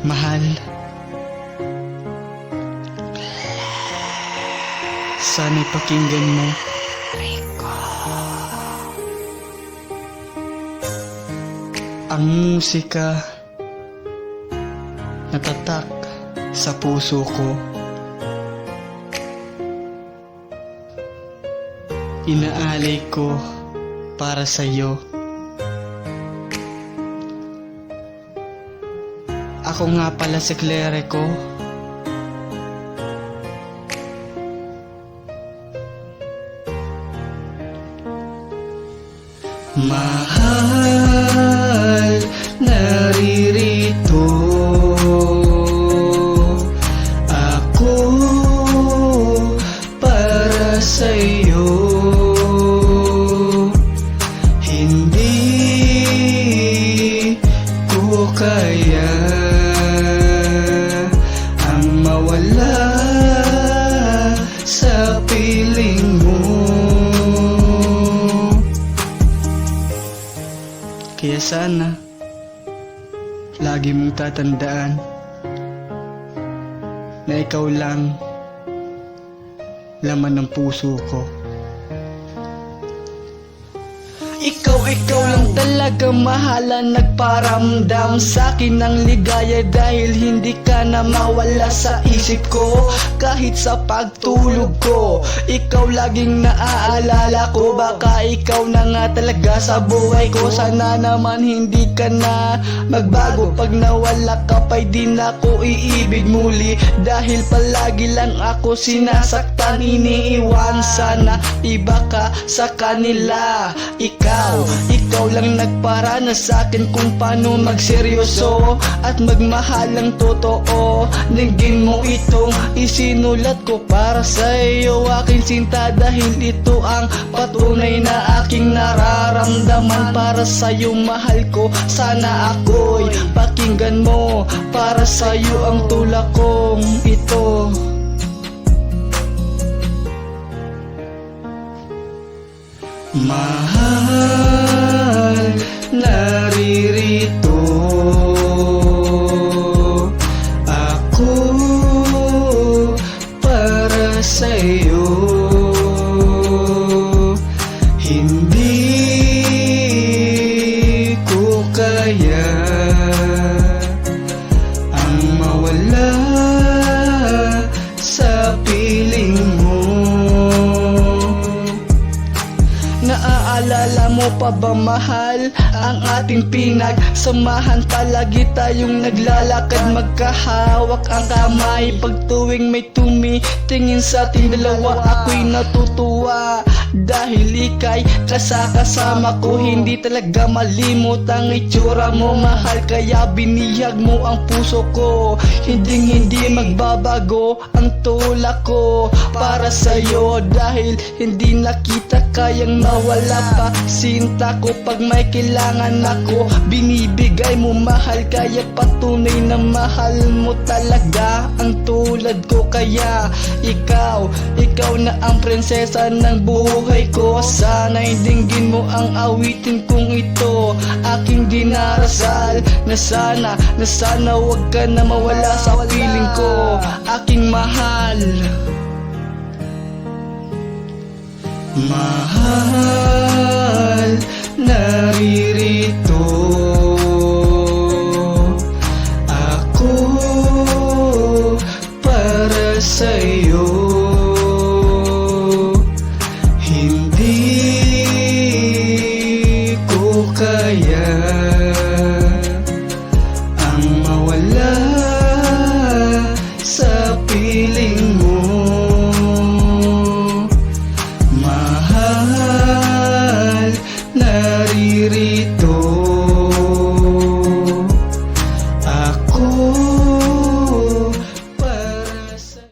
Mahal, sana'y pakinggan mo. Ang musika natatak sa puso ko. Inaalay ko para sa'yo. Ako nga pala si Clerico. Mahal, naririto ako para sa'yo. Hindi ko kaya ang mawala sa piling mo. Kaya sana lagi mong tatandaan na ikaw lang laman ng puso ko. Ikaw lang talaga mahala, nagparamdam sa'kin ng ligaya dahil hindi ka na mawala sa isip ko. Kahit sa pagtulog ko, ikaw laging naaalala ko. Baka ikaw na nga talaga sa buhay ko. Sana naman hindi ka na magbago. Pag nawala ka pa'y di na ko iibig muli, dahil palagi lang ako sinasaktan, iniiwan. Sana iba ka sa kanila. Ikaw lang nagparana sa'kin kung paano magseryoso at magmahal ng totoo. Dinggin mo itong isinulat ko para sa'yo, aking sinta, dahil ito ang patunay na aking nararamdaman para sa'yo, mahal ko. Sana ako'y pakinggan mo, para sa'yo ang tulak kong ito. Mahal, naririto ako para sa'yo. Hindi ko kaya ang mawala sa piling mo. Naaalala mo pa ba, mahal, ang ating pinagsamahan? Palagi tayong naglalakad, magkahawak ang kamay. Pag tuwing may tumitingin sa ating dalawa, ako'y natutuwa dahil ika'y kasama ko. Hindi talaga malimot ang itsura mo, mahal, kaya binihag mo ang puso ko. Hindi magbabago ang tulak ko para sa'yo, dahil hindi na kita kayang mawala pa. Sinta ko pag may kailangan ako, binibigay mo, mahal, kaya patunay na mahal mo talaga ang tulad ko. Kaya ikaw na ang prinsesa ng buhay ko. Sana'y dinggin mo ang awitin kong ito, aking dinarasal na sana wag ka na mawala sa piling ko, aking mahal. Mahal, naririto ako para sa'yo. Hindi ko kaya ang mawala